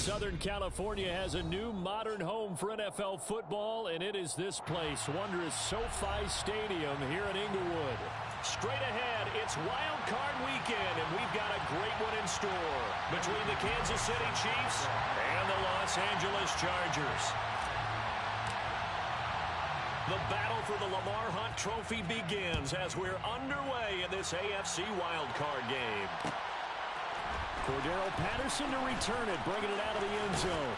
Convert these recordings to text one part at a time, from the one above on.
Southern California has a new modern home for NFL football, and it is this place, wondrous SoFi Stadium here in Inglewood. Straight ahead, it's Wild Card Weekend, and we've got a great one in store between the Kansas City Chiefs and the Los Angeles Chargers. The battle for the Lamar Hunt Trophy begins as we're underway in this AFC Wild Card game. Cordero Patterson to return it, bringing it out of the end zone.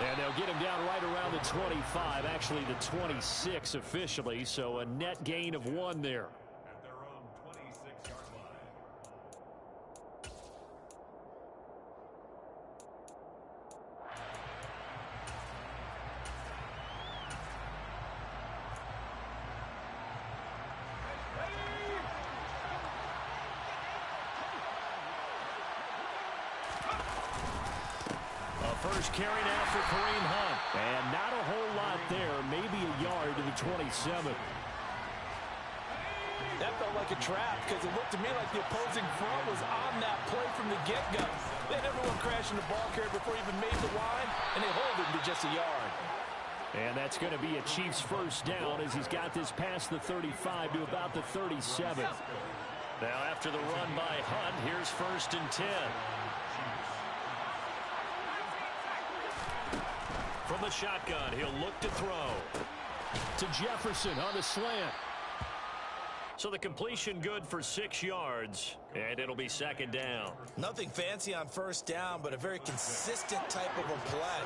And they'll get him down right around the 25, actually the 26 officially, so a net gain of 1 there. At their own 26-yard line. First carry now for Kareem Hunt. And not a whole lot there, maybe a yard to the 27. That felt like a trap because it looked to me like the opposing front was on that play from the get-go. They had everyone crashing the ball carrier before he even made the line, and they hold him to just a yard. And that's going to be a Chiefs first down as he's got this past the 35 to about the 37. Now after the run by Hunt, here's 1st and 10. From the shotgun, he'll look to throw. To Jefferson on the slant. So the completion good for 6 yards, and it'll be 2nd down. Nothing fancy on 1st down, but a very consistent type of a play.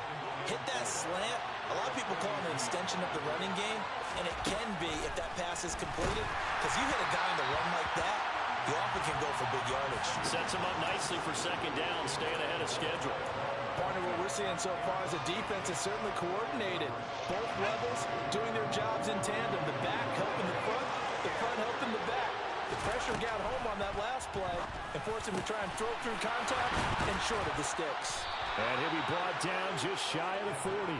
Hit that slant. A lot of people call it an extension of the running game, and it can be if that pass is completed, because you hit a guy on the run like that, you often can go for big yardage. Sets him up nicely for 2nd down, staying ahead of schedule. Partner, what we're seeing so far is the defense is certainly coordinated. Both levels doing their jobs in tandem. The back helping the front helping the back. The pressure got home on that last play and forced him to try and throw through contact and short of the sticks. And he'll be brought down just shy of the 40.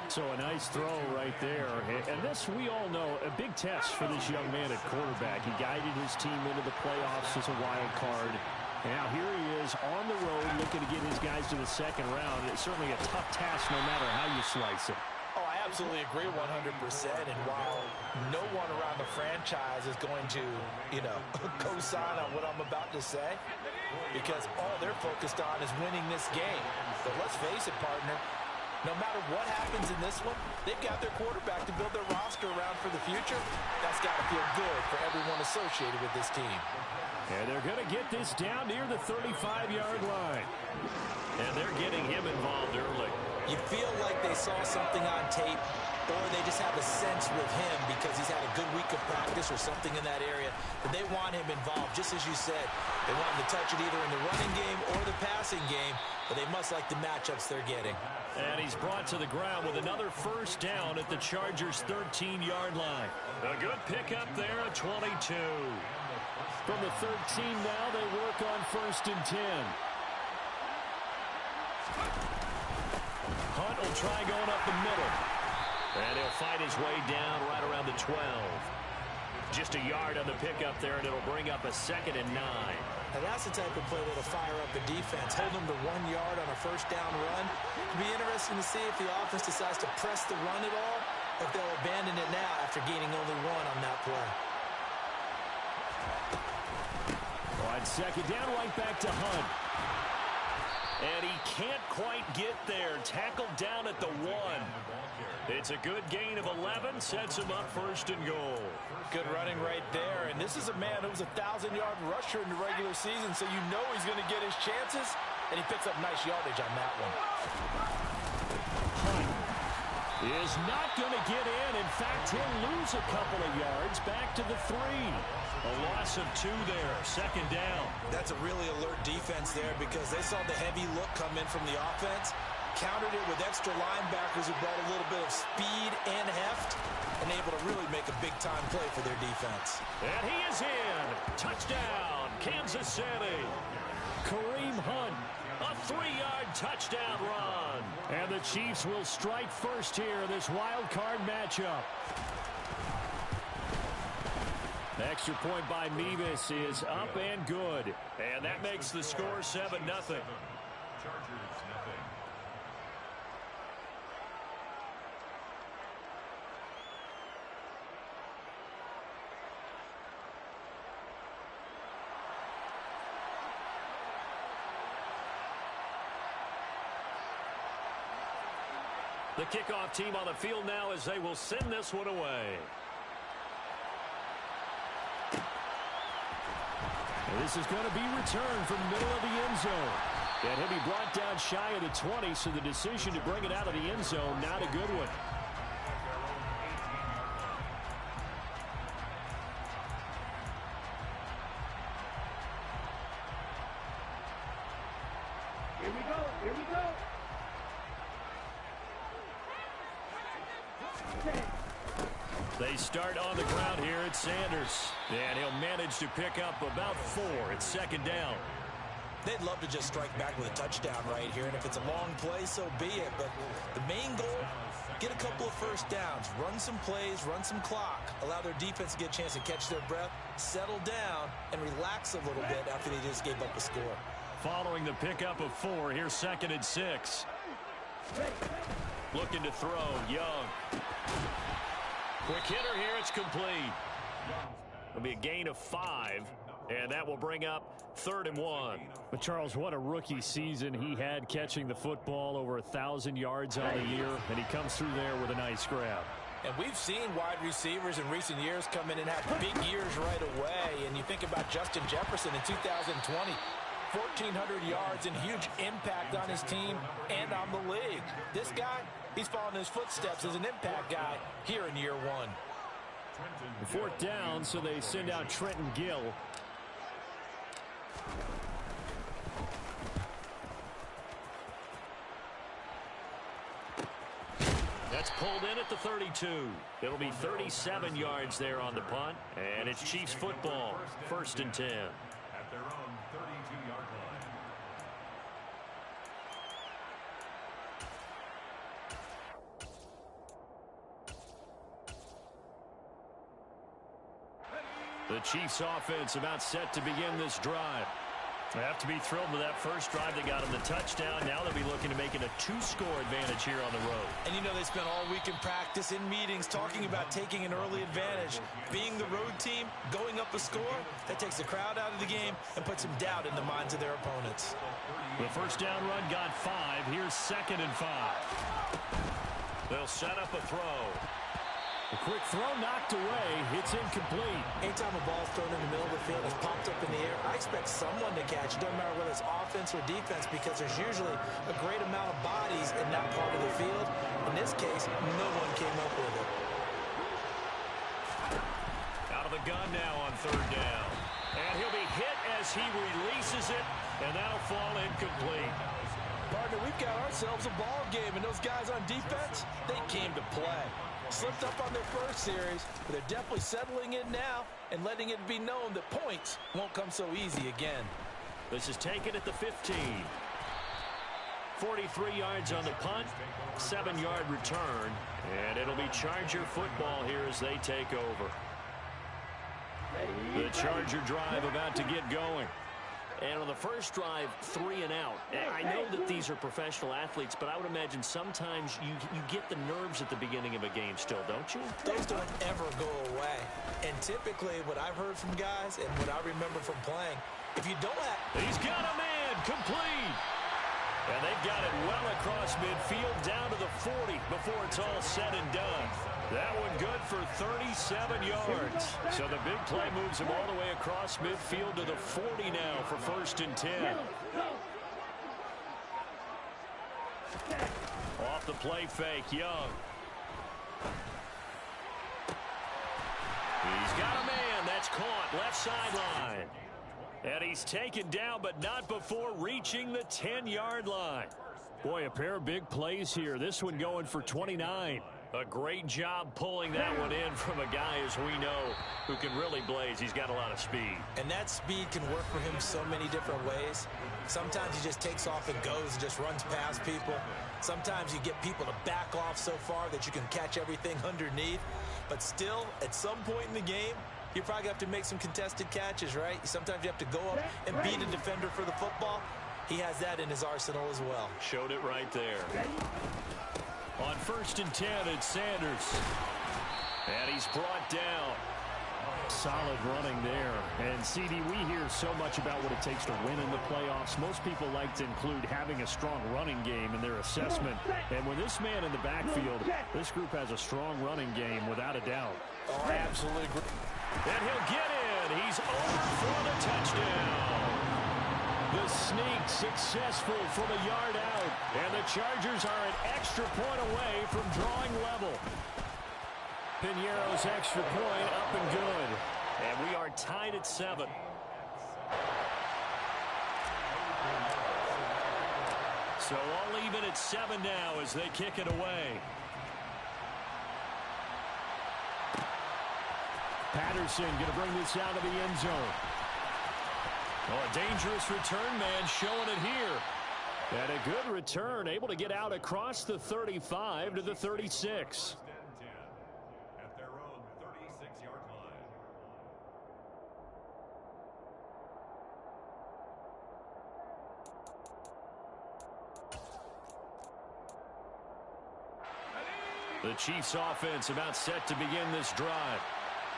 So a nice throw right there. And this, we all know, a big test for this young man at quarterback. He guided his team into the playoffs as a wild card. Now here he is on the road looking to get his guys to the 2nd round. It's certainly a tough task no matter how you slice it. Oh, I absolutely agree 100%. And while no one around the franchise is going to, co-sign on what I'm about to say, because all they're focused on is winning this game. But let's face it, partner, no matter what happens in this one, they've got their quarterback to build their roster around for the future. That's got to feel good for everyone associated with this team. And they're going to get this down near the 35-yard line. And they're getting him involved early. You feel like they saw something on tape, or they just have a sense with him because he's had a good week of practice or something in that area, that they want him involved, just as you said. They want him to touch it either in the running game or the passing game, but they must like the matchups they're getting. And he's brought to the ground with another 1st down at the Chargers' 13-yard line. A good pickup there at 22. From the 13 now, they work on 1st and 10. Hunt will try going up the middle. And he'll fight his way down right around the 12. Just a yard on the pickup there, and it'll bring up a 2nd and 9. And that's the type of play that'll fire up the defense. Hold them to 1 yard on a 1st down run. It'll be interesting to see if the offense decides to press the run at all, or if they'll abandon it now after gaining only 1 on that play. On 2nd down, right back to Hunt. And he can't quite get there. Tackled down at the 1. It's a good gain of 11. Sets him up 1st and goal. Good running right there. And this is a man who was a 1,000-yard rusher in the regular season, so you know he's going to get his chances. And he picks up nice yardage on that one. Hunt is not going to get in. In fact, he'll lose a couple of yards back to the 3. A loss of 2 there. 2nd down. That's a really alert defense there because they saw the heavy look come in from the offense, countered it with extra linebackers who brought a little bit of speed and heft, and able to really make a big-time play for their defense. And he is in. Touchdown, Kansas City. Kareem Hunt, a 3-yard touchdown run. And the Chiefs will strike first here in this wild card matchup. The extra point by Mevis is up and good. And that makes the score 7-0. Chargers, nothing. The kickoff team on the field now as they will send this one away. And this is going to be returned from the middle of the end zone. And he'll be brought down shy of the 20, so the decision to bring it out of the end zone, not a good one. Here we go. Here we go. They start on the ground here at Sanders. And he'll manage to pick up about 4. It's second down. They'd love to just strike back with a touchdown right here, and if it's a long play, so be it. But the main goal, get a couple of first downs, run some plays, run some clock, allow their defense to get a chance to catch their breath, settle down, and relax a little bit after they just gave up a score. Following the pickup of 4, here's second and 6. Looking to throw, Young. Quick hitter here, it's complete. It'll be a gain of 5, and that will bring up 3rd and 1. But Charles, what a rookie season he had catching the football, over 1,000 yards on the year, and he comes through there with a nice grab. And we've seen wide receivers in recent years come in and have big years right away. And you think about Justin Jefferson in 2020. 1,400 yards and huge impact on his team and on the league. This guy, he's following his footsteps as an impact guy here in year 1. 4th down, so they send out Trenton Gill. That's pulled in at the 32. It'll be 37 yards there on the punt, and it's Chiefs football, 1st and 10. At their own 32-yard line. The Chiefs offense about set to begin this drive. They have to be thrilled with that first drive. They got them the touchdown. Now they'll be looking to make it a 2-score advantage here on the road. And you know they spent all week in practice, in meetings, talking about taking an early advantage. Being the road team, going up a score, that takes the crowd out of the game and puts some doubt in the minds of their opponents. The first down run got 5. Here's 2nd and 5. They'll set up a throw. A quick throw knocked away. It's incomplete. Anytime a ball's thrown in the middle of the field, it's popped up in the air, I expect someone to catch. It doesn't matter whether it's offense or defense, because there's usually a great amount of bodies in that part of the field. In this case, no one came up with it. Out of the gun now on 3rd down. And he'll be hit as he releases it, and that'll fall incomplete. Partner, we've got ourselves a ball game, and those guys on defense, they came to play. Slipped up on their first series, but they're definitely settling in now and letting it be known that points won't come so easy again. This is taken at the 15. 43 yards on the punt, 7-yard return, and it'll be Charger football here as they take over. The Charger drive about to get going. And on the first drive, 3 and out. I know that these are professional athletes, but I would imagine sometimes you get the nerves at the beginning of a game still, don't you? Those don't ever go away. And typically what I've heard from guys and what I remember from playing, if you don't have... He's got a man, complete. And they've got it well across midfield down to the 40 before it's all said and done. That one good for 37 yards. So the big play moves him all the way across midfield to the 40 now for 1st and 10. Off the play fake, Young. He's got a man. That's caught. Left sideline. And he's taken down, but not before reaching the 10-yard line. Boy, a pair of big plays here. This one going for 29. A great job pulling that one in from a guy, as we know, who can really blaze. He's got a lot of speed. And that speed can work for him so many different ways. Sometimes he just takes off and goes and just runs past people. Sometimes you get people to back off so far that you can catch everything underneath. But still, at some point in the game, you probably have to make some contested catches, right? Sometimes you have to go up and beat a defender for the football. He has that in his arsenal as well. Showed it right there. On 1st and 10, it's Sanders. And he's brought down. Solid running there. And CD, we hear so much about what it takes to win in the playoffs. Most people like to include having a strong running game in their assessment. And when this man in the backfield, this group has a strong running game without a doubt. Oh, I absolutely agree. And he'll get in. He's over for the touchdown. The sneak successful from a yard out. And the Chargers are an extra point away from drawing level. Piñeiro's extra point up and good. And we are tied at 7. So all even at 7 now as they kick it away. Patterson going to bring this out of the end zone. Oh, a dangerous return man showing it here. And a good return, able to get out across the 35 to the 36. At their own 36-yard line. The Chiefs offense about set to begin this drive.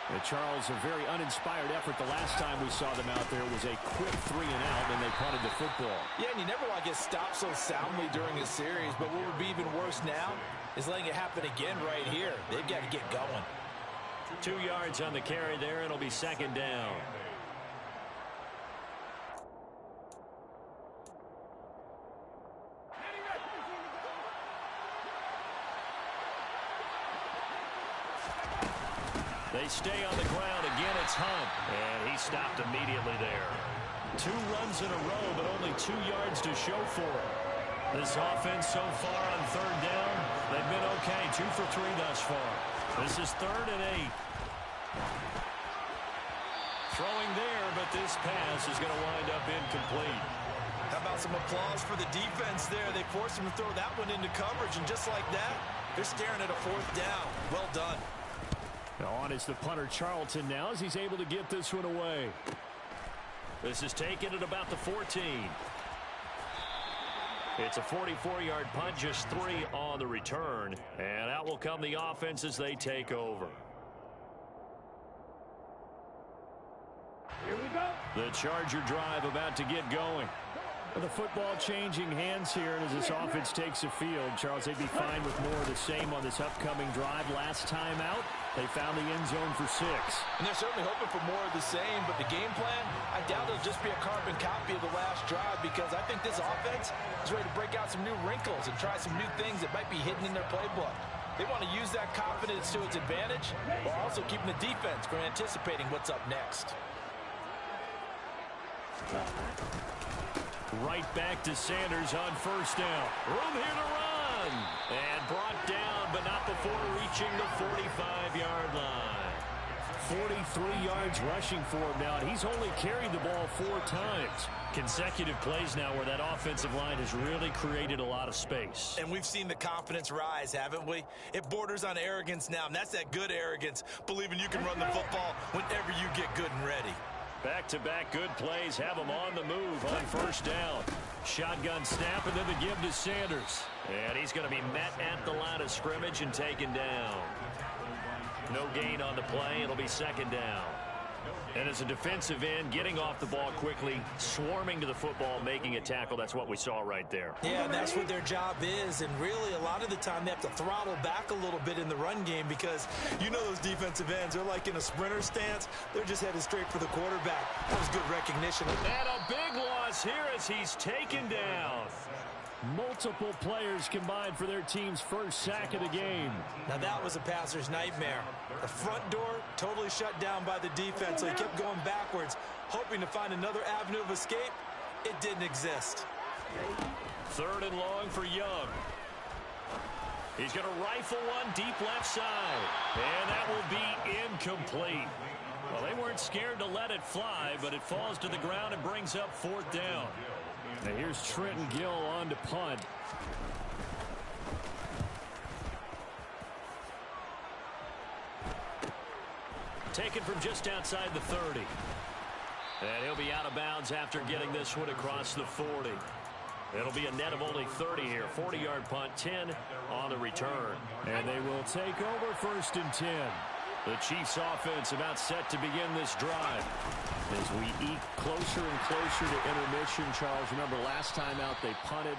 And Charles, a very uninspired effort the last time we saw them out there was a quick 3 and out, and they punted the football. Yeah, and you never want to get stopped so soundly during a series, but what would be even worse now is letting it happen again right here. They've got to get going. 2 yards on the carry there, and it'll be second down. They stay on the ground. Again, it's Hunt. And he stopped immediately there. 2 runs in a row, but only 2 yards to show for it. This offense so far on third down, they've been okay. 2 for 3 thus far. This is 3rd and 8. Throwing there, but this pass is going to wind up incomplete. How about some applause for the defense there? They forced him to throw that one into coverage, and just like that, they're staring at a 4th down. Well done. On is the punter Charlton now as he's able to get this one away. This is taken at about the 14. It's a 44-yard punt, just 3 on the return. And out will come the offense as they take over. Here we go. The Charger drive about to get going. With the football changing hands here, and as this offense takes the field, Charles, they'd be fine with more of the same on this upcoming drive. Last time out, they found the end zone for 6. And they're certainly hoping for more of the same, but the game plan, I doubt it'll just be a carbon copy of the last drive, because I think this offense is ready to break out some new wrinkles and try some new things that might be hidden in their playbook. They want to use that confidence to its advantage, while also keeping the defense from anticipating what's up next. Right back to Sanders on first down. Room here to run. And brought down, but not before reaching the 45-yard line. 43 yards rushing for him now, and he's only carried the ball 4 times. Consecutive plays now where that offensive line has really created a lot of space. And we've seen the confidence rise, haven't we? It borders on arrogance now, and that's that good arrogance, believing you can run the football whenever you get good and ready. Back-to-back good plays have him on the move on first down. Shotgun snap, and then the give to Sanders. And he's going to be met at the line of scrimmage and taken down. No gain on the play. It'll be second down. And as a defensive end, getting off the ball quickly, swarming to the football, making a tackle, that's what we saw right there. Yeah, and that's what their job is, and really a lot of the time they have to throttle back a little bit in the run game because you know those defensive ends, they're like in a sprinter stance. They're just headed straight for the quarterback. That was good recognition. And a big loss here as he's taken down. Multiple players combined for their team's first sack of the game. Now that was a passer's nightmare. The front door totally shut down by the defense, so he kept going backwards, hoping to find another avenue of escape. It didn't exist. 3rd and long for Young. He's going to rifle one deep left side. And that will be incomplete. Well, they weren't scared to let it fly, but it falls to the ground and brings up 4th down. Now here's Trenton Gill on to punt. Taken from just outside the 30. And he'll be out of bounds after getting this one across the 40. It'll be a net of only 30 here. 40-yard punt, 10 on the return. And they will take over 1st and 10. The Chiefs offense about set to begin this drive. As we eke closer and closer to intermission, Charles, remember last time out they punted.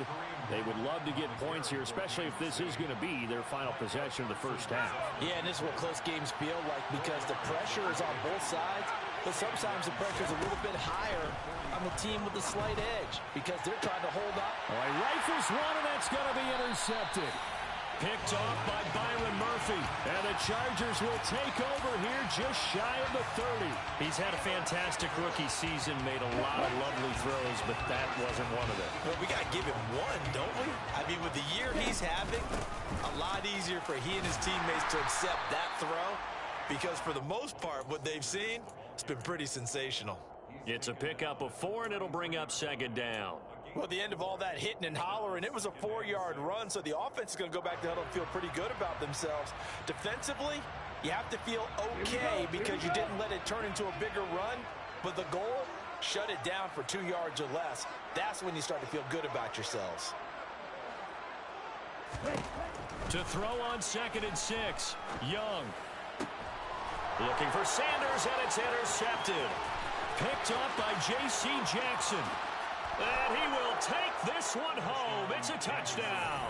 They would love to get points here, especially if this is going to be their final possession of the first half. Yeah, and this is what close games feel like because the pressure is on both sides, but sometimes the pressure is a little bit higher on the team with the slight edge because they're trying to hold up. All right, rifles one, and that's going to be intercepted. Picked off by Byron Murphy. And the Chargers will take over here just shy of the 30. He's had a fantastic rookie season, made a lot of lovely throws, but that wasn't one of them. Well, we got to give him one, don't we? I mean, with the year he's having, a lot easier for he and his teammates to accept that throw because for the most part, what they've seen, it's been pretty sensational. It's a pickup of 4, and it'll bring up second down. Well, at the end of all that hitting and hollering, it was a 4-yard run, so the offense is going to go back to huddle and feel pretty good about themselves. Defensively, you have to feel okay because you didn't let it turn into a bigger run, but the goal, shut it down for 2 yards or less. That's when you start to feel good about yourselves. To throw on 2nd and 6, Young. Looking for Sanders, and it's intercepted. Picked up by J.C. Jackson. And he will take this one home. It's a touchdown.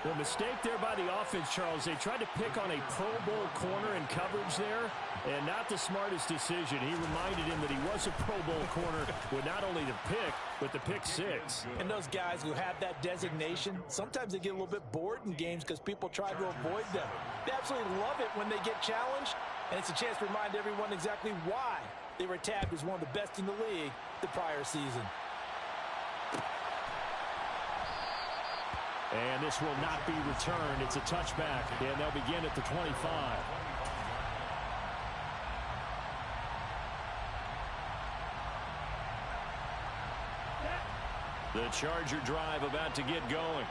The mistake there by the offense, Charles, they tried to pick on a Pro Bowl corner in coverage there, and not the smartest decision. He reminded him that he was a Pro Bowl corner with not only the pick, but the pick 6. And those guys who have that designation, sometimes they get a little bit bored in games because people try to avoid them. They absolutely love it when they get challenged, and it's a chance to remind everyone exactly why they were tabbed as one of the best in the league the prior season. And this will not be returned. It's a touchback, and they'll begin at the 25. The Charger drive about to get going.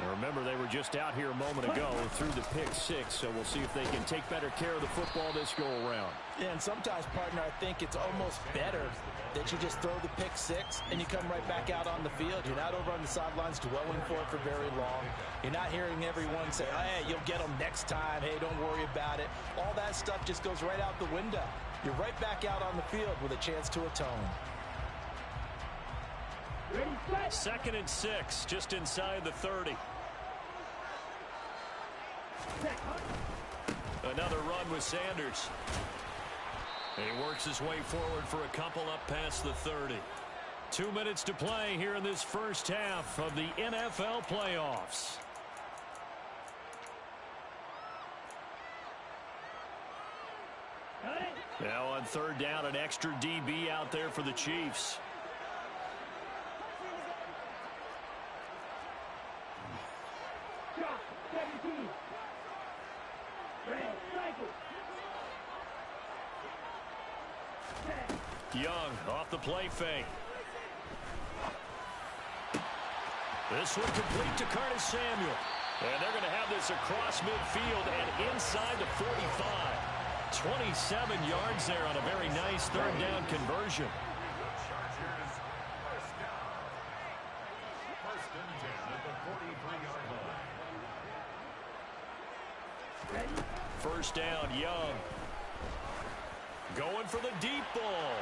And remember, they were just out here a moment ago through the pick 6, so we'll see if they can take better care of the football this go-around. Yeah, and sometimes, partner, I think it's almost better that you just throw the pick 6 and you come right back out on the field. You're not over on the sidelines dwelling for it for very long. You're not hearing everyone say, hey, you'll get them next time. Hey, don't worry about it. All that stuff just goes right out the window. You're right back out on the field with a chance to atone. 2nd and 6, just inside the 30. Another run with Sanders. And he works his way forward for a couple up past the 30. 2 minutes to play here in this first half of the NFL playoffs. Now on 3rd down, an extra DB out there for the Chiefs. Young off the play fake. This one complete to Curtis Samuel. And they're going to have this across midfield and inside the 45. 27 yards there on a very nice 3rd down conversion. Chargers first down. 1st and 10 at the 43-yard line. First down, Young. Going for the deep ball.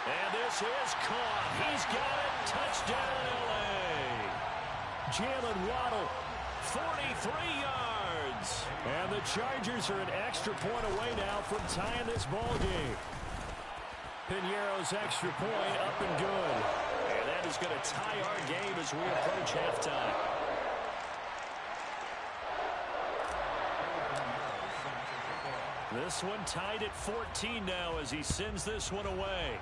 And this is caught. He's got it. Touchdown, L.A. Jalen Waddle, 43 yards. And the Chargers are an extra point away now from tying this ball game. Piñeiro's extra point up and good. And that is going to tie our game as we approach halftime. This one tied at 14 now as he sends this one away.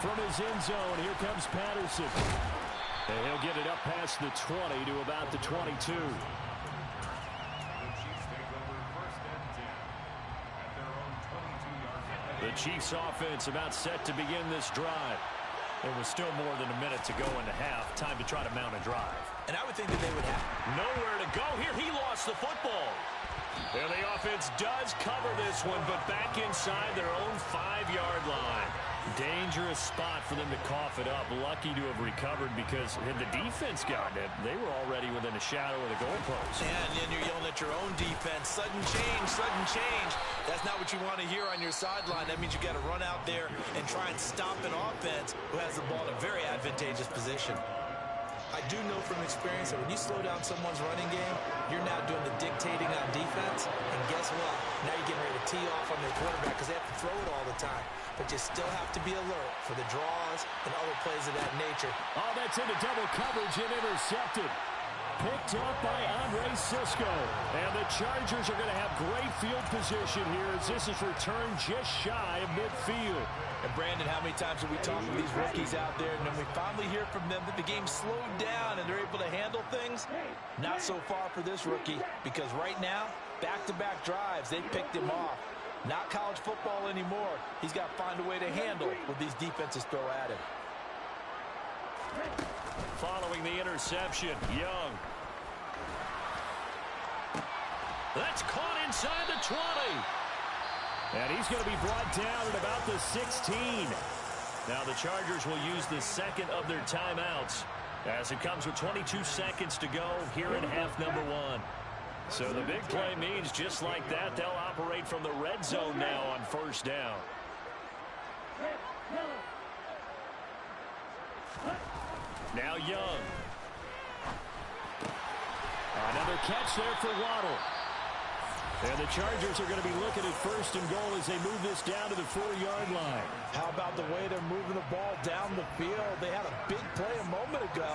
From his end zone, here comes Patterson. And he'll get it up past the 20 to about the 22. The Chiefs take over 1st and 10 at their own 22-yard line. The Chiefs offense about set to begin this drive. There was still more than a minute to go in the half. Time to try to mount a drive. And I would think that they would have nowhere to go here. He lost the football. And the offense does cover this one, but back inside their own 5-yard line. Dangerous spot for them to cough it up. Lucky to have recovered because had the defense gotten it, they were already within a shadow of the goalpost. And then you're yelling at your own defense. Sudden change, sudden change. That's not what you want to hear on your sideline. That means you got to run out there and try and stop an offense who has the ball in a very advantageous position. I do know from experience that when you slow down someone's running game, you're now doing the dictating on defense. And guess what? Now you're getting ready to tee off on their quarterback because they have to throw it all the time. But you still have to be alert for the draws and other plays of that nature. Oh, that's into double coverage and intercepted. Picked up by Andre Cisco. And the Chargers are going to have great field position here as this is returned just shy of midfield. And Brandon, how many times have we talked to these rookies out there, and then we finally hear from them that the game slowed down and they're able to handle things? Not so far for this rookie, because right now, back-to-back drives, they picked him off. Not college football anymore. He's got to find a way to handle what these defenses throw at him. Following the interception, Young. That's caught inside the 20. And he's going to be brought down at about the 16. Now the Chargers will use the second of their timeouts as it comes with 22 seconds to go here in half number 1. So the big play means just like that, they'll operate from the red zone now on first down. Now Young. Another catch there for Waddle. And the Chargers are going to be looking at first and goal as they move this down to the 4-yard line. How about the way they're moving the ball down the field? They had a big play a moment ago.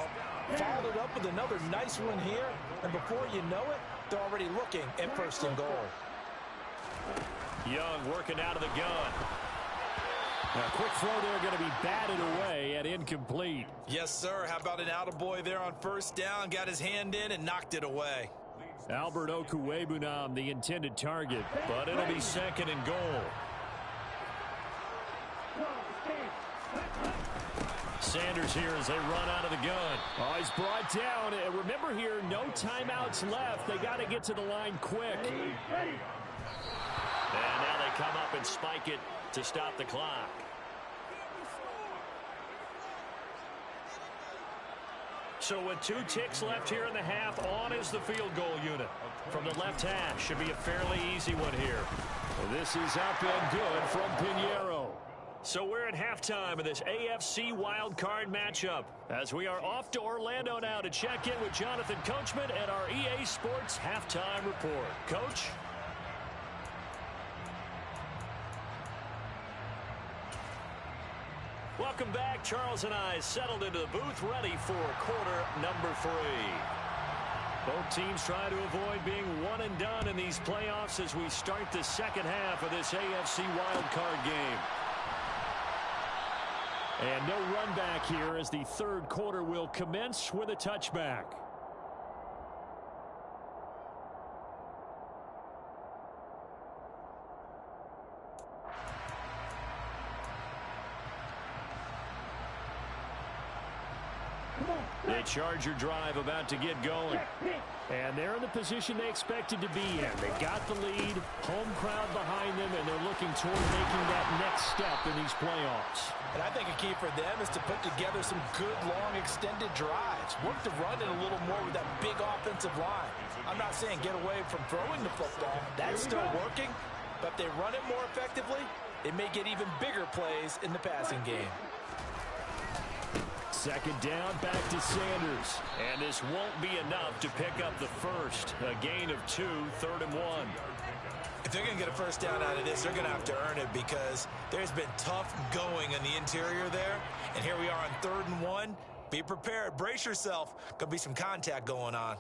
Followed it up with another nice one here. And before you know it, they're already looking at first and goal. Young working out of the gun. A quick throw there going to be batted away and incomplete. Yes, sir. How about an attaboy there on first down? Got his hand in and knocked it away. Albert Okwuegbunam, the intended target, but it'll be second and goal. Sanders here as they run out of the gun. Oh, he's brought down. And remember here, no timeouts left. They got to get to the line quick. And now they come up and spike it to stop the clock. So with 2 ticks left here in the half, on is the field goal unit. From the left hash, should be a fairly easy one here. Well, this is up and good from Pinheiro. So we're at halftime of this AFC wildcard matchup as we are off to Orlando now to check in with Jonathan Coachman at our EA Sports Halftime Report. Coach? Welcome back. Charles and I settled into the booth, ready for quarter number 3. Both teams try to avoid being one and done in these playoffs as we start the second half of this AFC wildcard game. And no run back here as the third quarter will commence with a touchback. The Charger drive about to get going. And they're in the position they expected to be in. They got the lead, home crowd behind them, and they're looking toward making that next step in these playoffs. And I think a key for them is to put together some good, long, extended drives. Work the run in a little more with that big offensive line. I'm not saying get away from throwing the football. That's still working. But if they run it more effectively, it may get even bigger plays in the passing game. Second down, back to Sanders. And this won't be enough to pick up the first. A gain of 2, 3rd and 1. If they're going to get a first down out of this, they're going to have to earn it because there's been tough going in the interior there. And here we are on 3rd and 1. Be prepared. Brace yourself. Going to be some contact going on.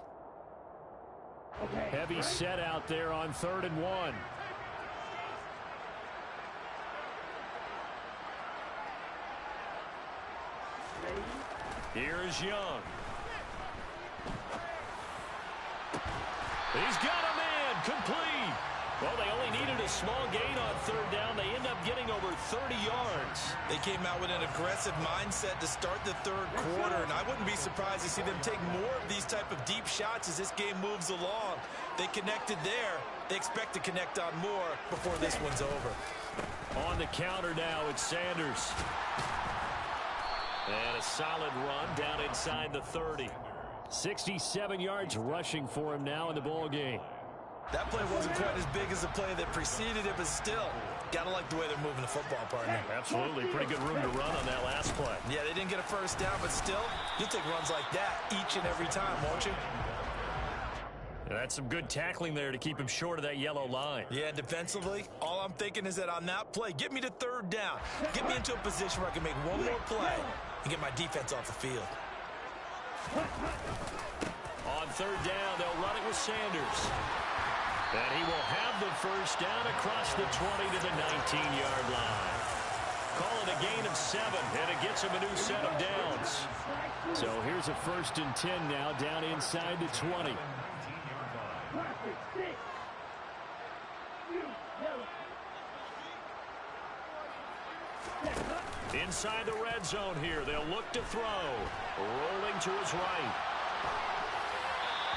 Heavy set out there on 3rd and 1. Here's Young. He's got a man complete. Well, they only needed a small gain on third down. They end up getting over 30 yards. They came out with an aggressive mindset to start the third quarter, and I wouldn't be surprised to see them take more of these type of deep shots as this game moves along. They connected there. They expect to connect on more before this one's over. On the counter now, it's Sanders. And a solid run down inside the 30. 67 yards rushing for him now in the ball game. That play wasn't quite as big as the play that preceded it, but still, got to like the way they're moving the football, partner. Absolutely. Pretty good room to run on that last play. Yeah, they didn't get a first down, but still, you'll take runs like that each and every time, won't you? And that's some good tackling there to keep him short of that yellow line. Yeah, defensively, all I'm thinking is that on that play, get me to third down. Get me into a position where I can make one more play and get my defense off the field. On third down, they'll run it with Sanders. And he will have the first down across the 20 to the 19-yard line. Call it a gain of 7, and it gets him a new set of downs. So here's a 1st and 10 now, down inside the 20. Inside the red zone here, they'll look to throw. Rolling to his right.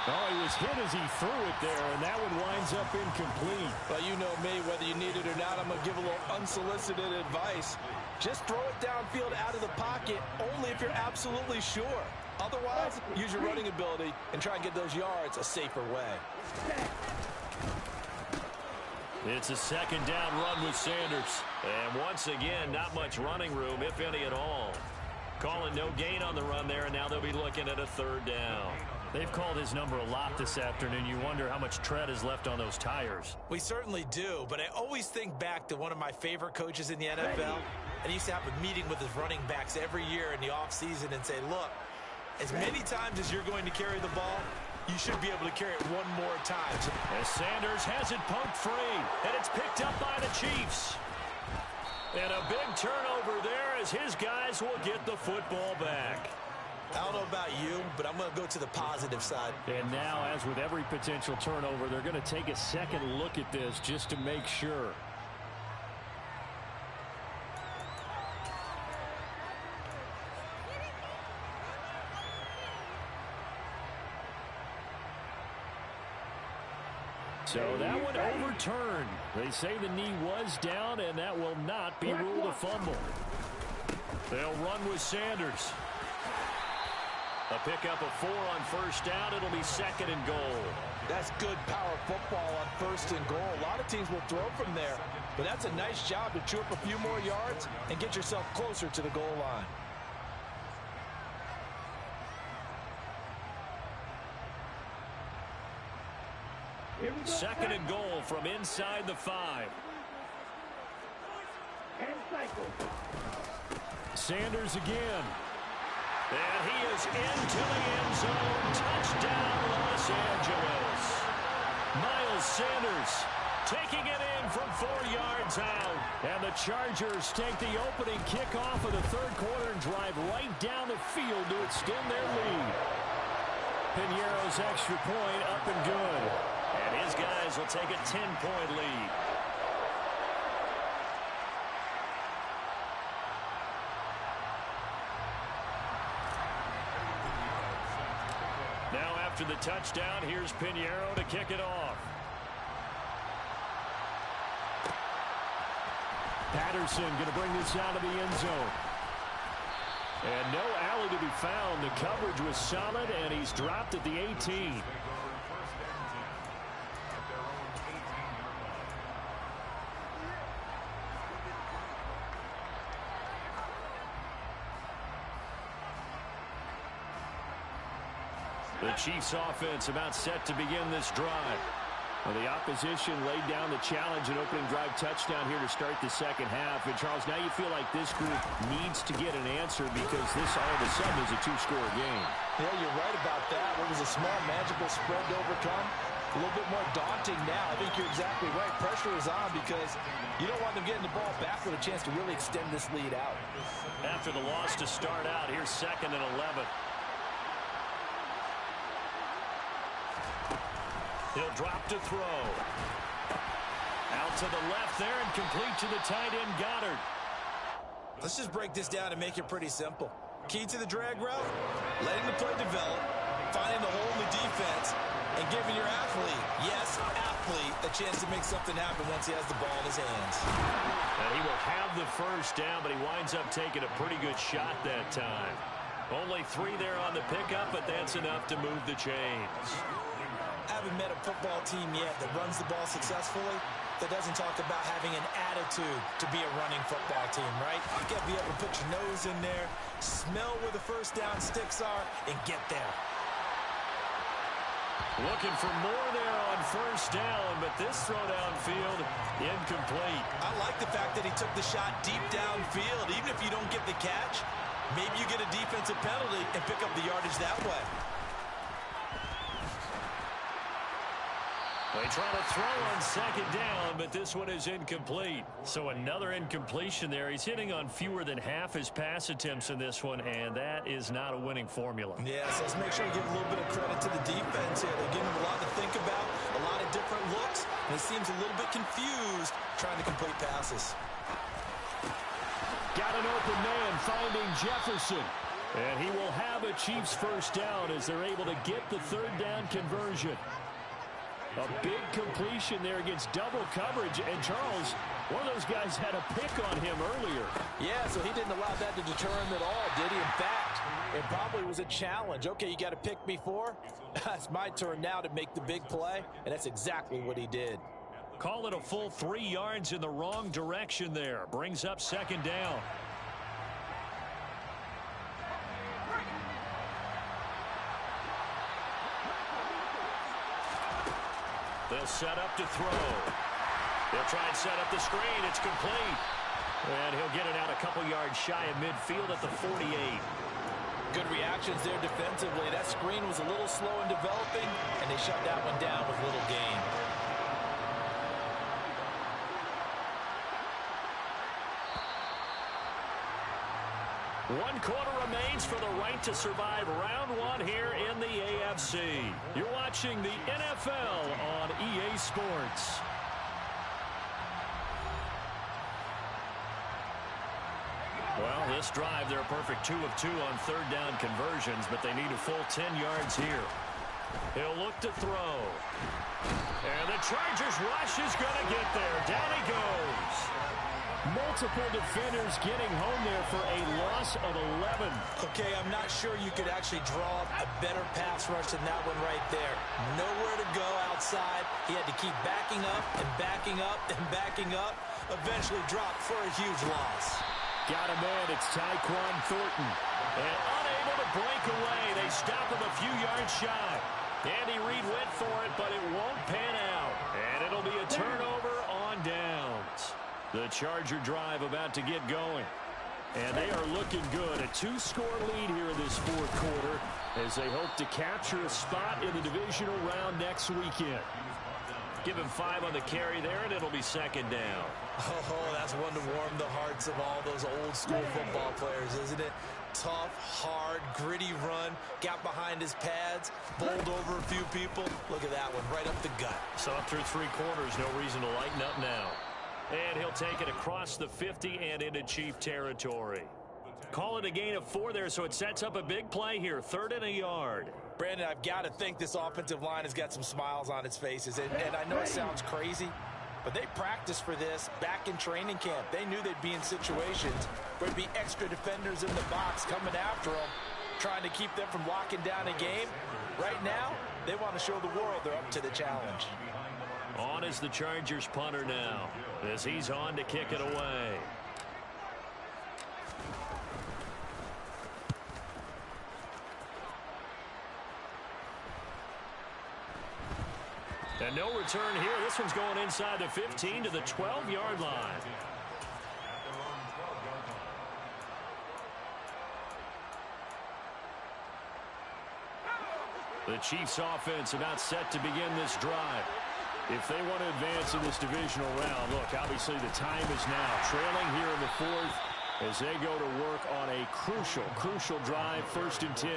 Oh, he was hit as he threw it there, and that one winds up incomplete. But you know me, whether you need it or not, I'm going to give a little unsolicited advice. Just throw it downfield out of the pocket, only if you're absolutely sure. Otherwise, use your running ability and try and get those yards a safer way. It's a 2nd down run with Sanders. And once again, not much running room, if any at all. Calling no gain on the run there, and now they'll be looking at a 3rd down. They've called his number a lot this afternoon. You wonder how much tread is left on those tires. We certainly do, but I always think back to one of my favorite coaches in the NFL. And he used to have a meeting with his running backs every year in the offseason and say, look, as many times as you're going to carry the ball, you should be able to carry it one more time. As Sanders has it poked free, and it's picked up by the Chiefs. And a big turnover there as his guys will get the football back. I don't know about you, but I'm going to go to the positive side. And now, as with every potential turnover, they're going to take a second look at this just to make sure. So that one overturned. They say the knee was down, and that will not be ruled a fumble. They'll run with Sanders. A pickup of 4 on 1st down. It'll be 2nd and goal. That's good power football on 1st and goal. A lot of teams will throw from there, but that's a nice job to chew up a few more yards and get yourself closer to the goal line. Second and goal from inside the 5. Sanders again. And he is into the end zone. Touchdown, Los Angeles. Miles Sanders taking it in from 4 yards out. And the Chargers take the opening kickoff of the 3rd quarter and drive right down the field to extend their lead. Piñeiro's extra point up and good. And his guys will take a 10-point lead. Now after the touchdown, here's Piñeiro to kick it off. Patterson going to bring this out of the end zone. And no alley to be found. The coverage was solid, and he's dropped at the 18. The Chiefs offense about set to begin this drive. Well, the opposition laid down the challenge and opening drive touchdown here to start the 2nd half. And Charles, now you feel like this group needs to get an answer because this all of a sudden is a 2-score game. Yeah, you're right about that. What was a small magical spread to overcome? A little bit more daunting now. I think you're exactly right. Pressure is on because you don't want them getting the ball back with a chance to really extend this lead out. After the loss to start out, here's 2nd and 11. He'll drop to throw. To the left there and complete to the tight end, Goddard. Let's just break this down and make it pretty simple. Key to the drag route, letting the play develop, finding the hole in the defense, and giving your athlete, yes, athlete, a chance to make something happen once he has the ball in his hands. And he will have the first down, but he winds up taking a pretty good shot that time. Only 3 there on the pickup, but that's enough to move the chains. I haven't met a football team yet that runs the ball successfully that doesn't talk about having an attitude to be a running football team, right? You got to be able to put your nose in there, smell where the first down sticks are, and get there. Looking for more there on first down, but this throw downfield, incomplete. I like the fact that he took the shot deep downfield. Even if you don't get the catch, maybe you get a defensive penalty and pick up the yardage that way. They try to throw on second down, but this one is incomplete. So another incompletion there. He's hitting on fewer than half his pass attempts in this one, and that is not a winning formula. Yeah, so let's make sure we give a little bit of credit to the defense here. They're giving him a lot to think about, a lot of different looks, and he seems a little bit confused trying to complete passes. Got an open man finding Jefferson. And he will have a Chiefs first down as they're able to get the third down conversion. A big completion there against double coverage. And Charles, one of those guys had a pick on him earlier. Yeah, so he didn't allow that to deter him at all, did he? In fact, it probably was a challenge. Okay, you got to pick me for? It's my turn now to make the big play, and that's exactly what he did. Call it a full 3 yards in the wrong direction there. Brings up second down. They'll set up to throw. They'll try and set up the screen. It's complete. And he'll get it out a couple yards shy of midfield at the 48. Good reactions there defensively. That screen was a little slow in developing, and they shut that one down with little gain. One quarter remains for the right to survive round 1 here in the AFC. You're watching the NFL on EA Sports. Well, this drive, they're a perfect 2 of 2 on third down conversions, but they need a full 10 yards here. He'll look to throw. And the Chargers rush is going to get there. Down he goes. Multiple defenders getting home there for a loss of 11. Okay, I'm not sure you could actually draw up a better pass rush than that one right there. Nowhere to go outside. He had to keep backing up and backing up and backing up. Eventually dropped for a huge loss. Got a man. It's Tyquan Thornton. And unable to break away. They stop him a few yards shy. Andy Reid went for it, but it won't pan out. And it'll be a turnover on downs. The Charger drive about to get going. And they are looking good. A 2-score lead here in this fourth quarter as they hope to capture a spot in the divisional round next weekend. Give him 5 on the carry there, and it'll be second down. Oh, that's one to warm the hearts of all those old-school football players, isn't it? Tough, hard, gritty run. Got behind his pads, bowled over a few people. Look at that one, right up the gut. So up through 3 quarters, no reason to lighten up now. And he'll take it across the 50 and into Chief territory. Call it a gain of 4 there, so it sets up a big play here. 3rd and a yard. Brandon, I've got to think this offensive line has got some smiles on its faces. And I know it sounds crazy, but they practiced for this back in training camp. They knew they'd be in situations where there'd be extra defenders in the box coming after them, trying to keep them from locking down a game. Right now, they want to show the world they're up to the challenge. On is the Chargers punter now, as he's on to kick it away. And no return here. This one's going inside the 15 to the 12-yard line. The Chiefs offense about set to begin this drive. If they want to advance in this divisional round, look, obviously the time is now. Trailing here in the 4th as they go to work on a crucial drive, 1st and 10.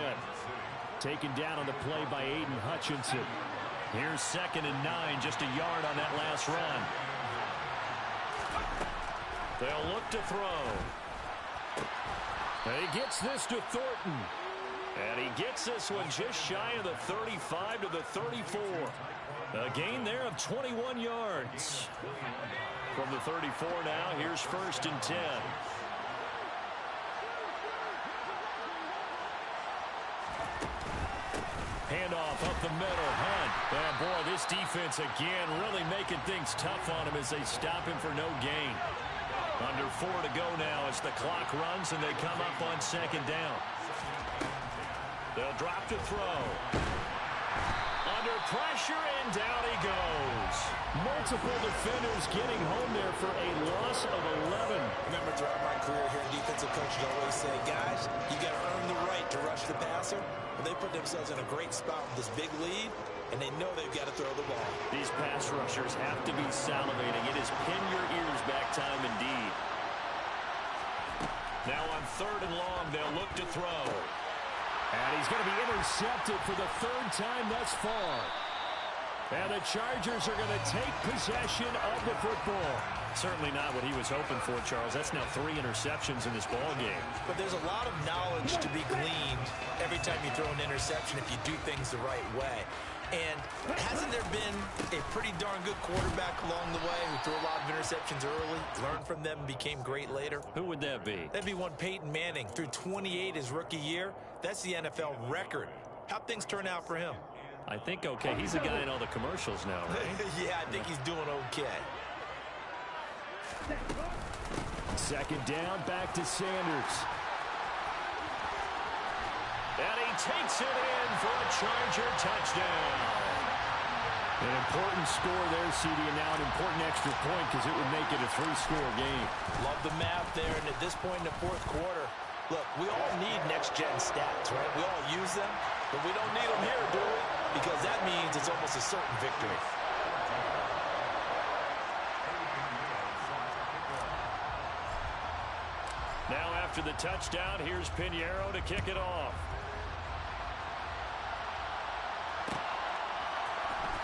Taken down on the play by Aiden Hutchinson. Here's 2nd and 9, just a yard on that last run. They'll look to throw. And he gets this to Thornton. And he gets this one just shy of the 35 to the 34. A gain there of 21 yards. From the 34 now, here's 1st and 10. Handoff up the middle. Hunt. And boy, this defense again really making things tough on him as they stop him for no gain. Under 4 to go now as the clock runs and they come up on 2nd down. They'll drop to throw. Under pressure, and down he goes. Multiple defenders getting home there for a loss of 11. Remember, throughout my career here, defensive coaches always say, guys, you got to earn the right to rush the passer. And they put themselves in a great spot with this big lead, and they know they've got to throw the ball. These pass rushers have to be salivating. It is pin your ears back time indeed. Now on 3rd and long, they'll look to throw. And he's going to be intercepted for the 3rd time thus far. And the Chargers are going to take possession of the football. Certainly not what he was hoping for, Charles. That's now 3 interceptions in this ball game. But there's a lot of knowledge to be gleaned every time you throw an interception if you do things the right way. And hasn't there been a pretty darn good quarterback along the way who threw a lot of interceptions early, learned from them, and became great later? Who would that be? That'd be one Peyton Manning. Threw 28 his rookie year. That's the NFL record. How'd things turn out for him? I think okay. He's a guy in all the commercials now, right? Yeah, I think he's doing okay. 2nd down, back to Sanders. And he takes it in for a Charger touchdown. An important score there, CD, and now an important extra point because it would make it a 3-score game. Love the math there, and at this point in the 4th quarter, look, we all need next-gen stats, right? We all use them, but we don't need them here, do we? Because that means it's almost a certain victory. Now after the touchdown, here's Pinheiro to kick it off.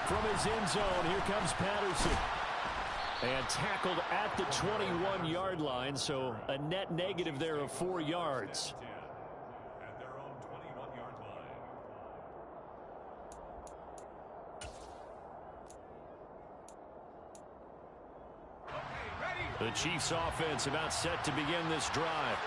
From his end zone, here comes Patterson. And tackled at the 21-yard line, so a net negative there of 4 yards. At their own 21-yard line. The Chiefs offense about set to begin this drive.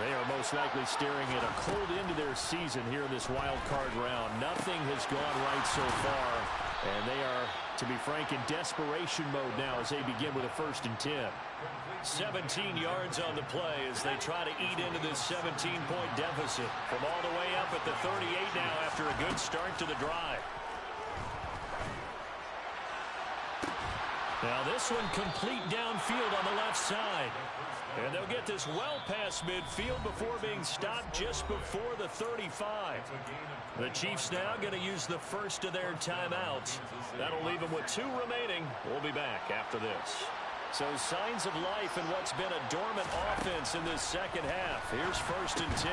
They are most likely staring at a cold end to their season here in this wild card round. Nothing has gone right so far, and they are, to be frank, in desperation mode now as they begin with a 1st and 10. 17 yards on the play as they try to eat into this 17-point deficit. From all the way up at the 38 now after a good start to the drive. Now this one complete downfield on the left side. And they'll get this well past midfield before being stopped just before the 35. The Chiefs now going to use the first of their timeouts. That'll leave them with 2 remaining. We'll be back after this. So signs of life in what's been a dormant offense in this 2nd half. Here's 1st and 10.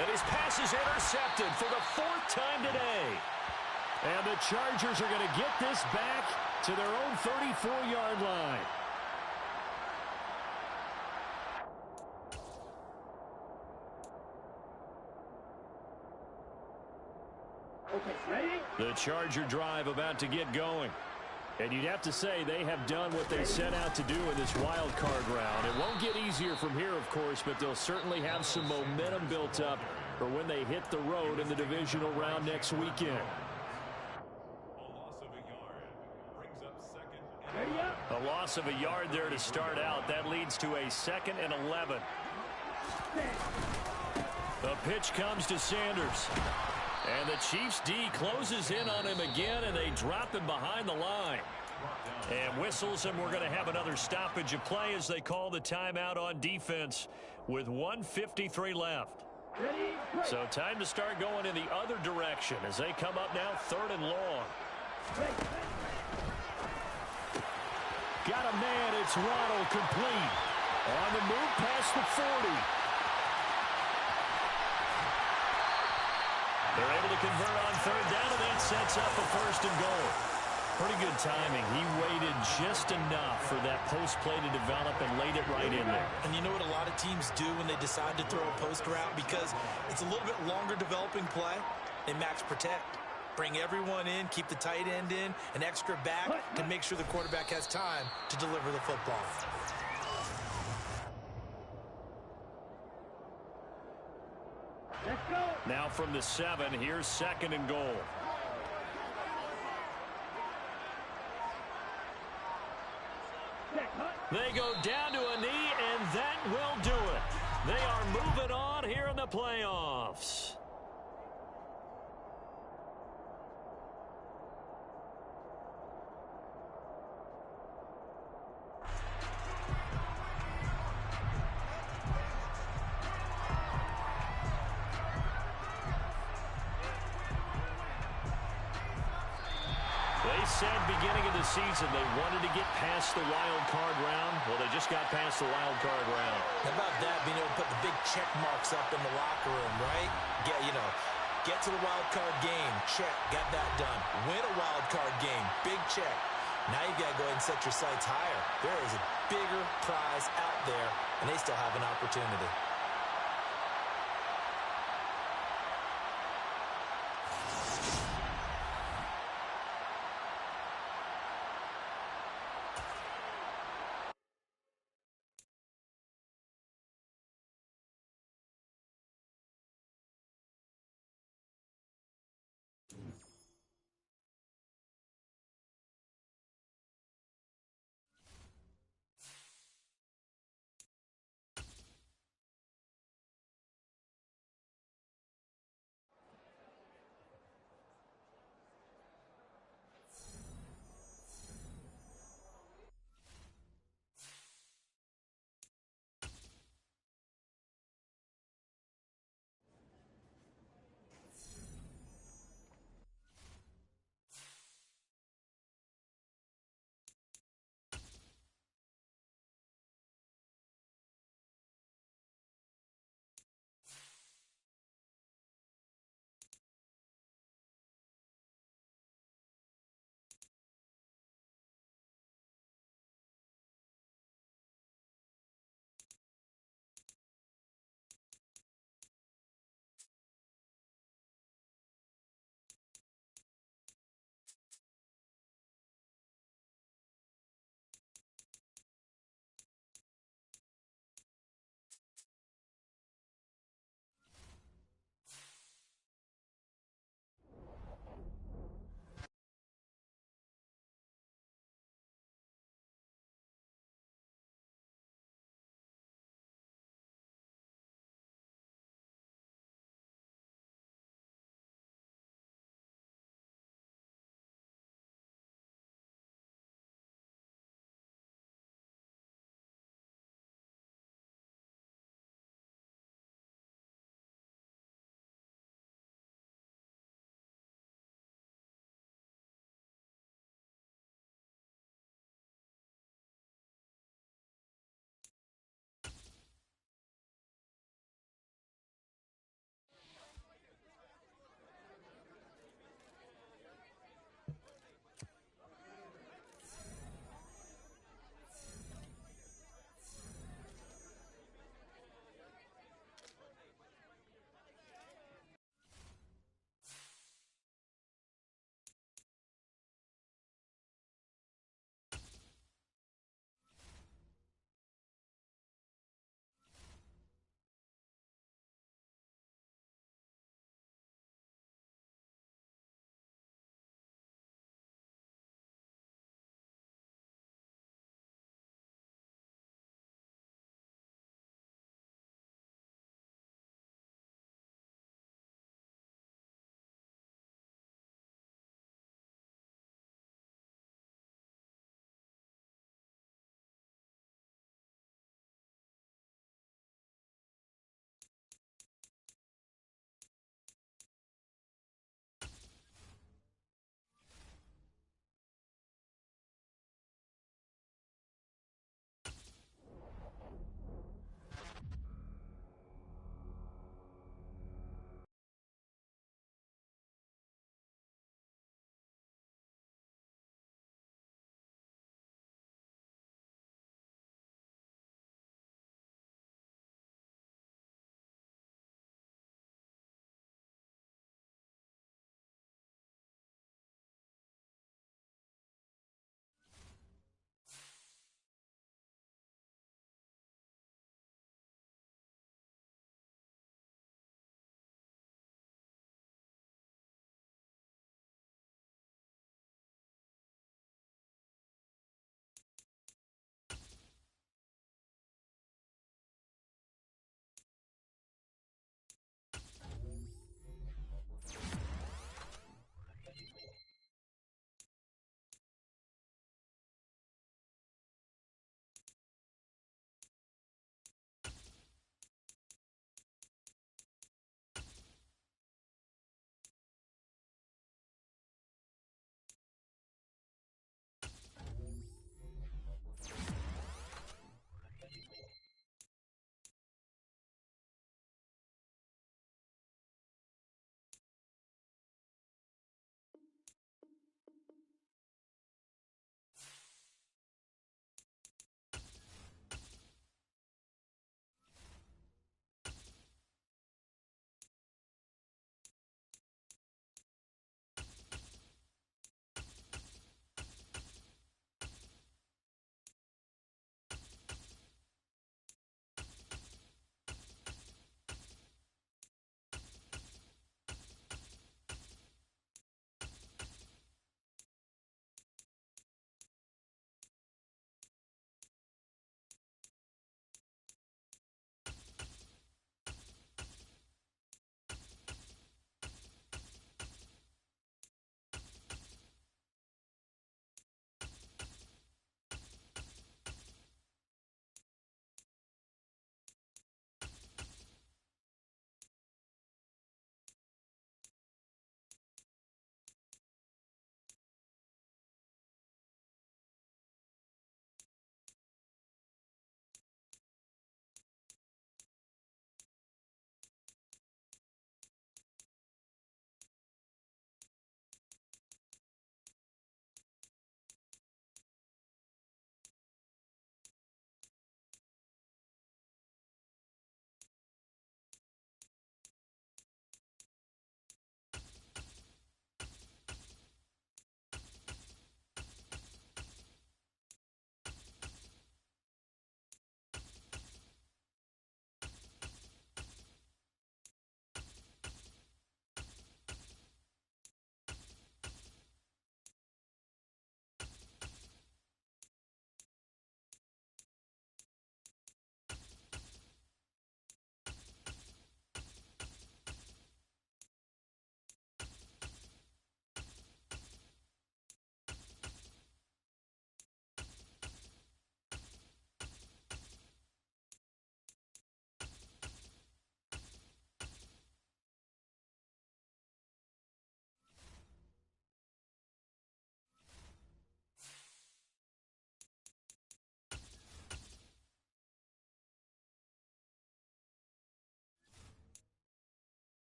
Then his pass is intercepted for the 4th time today. And the Chargers are going to get this back to their own 34-yard line. Okay, ready? The Charger drive about to get going. And you'd have to say they have done what they set out to do in this wild card round. It won't get easier from here, of course, but they'll certainly have some momentum built up for when they hit the road in the divisional round next weekend. A loss of a yard there to start out. That leads to a 2nd and 11. The pitch comes to Sanders. And the Chiefs D closes in on him again, and they drop him behind the line. And whistles, and we're going to have another stoppage of play as they call the timeout on defense with 1:53 left. So time to start going in the other direction as they come up now 3rd and long. Got a man, it's Waddle complete. On the move past the 40. They're able to convert on 3rd down, and that sets up a 1st and goal. Pretty good timing. He waited just enough for that post play to develop and laid it right in there. And you know what a lot of teams do when they decide to throw a post route? Because it's a little bit longer developing play. They max protect. Bring everyone in, keep the tight end in, an extra back to make sure the quarterback has time to deliver the football. Let's go. Now from the 7, here's 2nd and goal. They go down to a knee, and that will do it. They are moving on here in the playoffs. They said beginning of the season they wanted to get past the wild card round. Well, they just got past the wild card round. How about that, being able to put the big check marks up in the locker room, right? Get to the wild card game, check, got that done. Win a wild card game, big check. Now you've got to go ahead and set your sights higher. There is a bigger prize out there, and they still have an opportunity.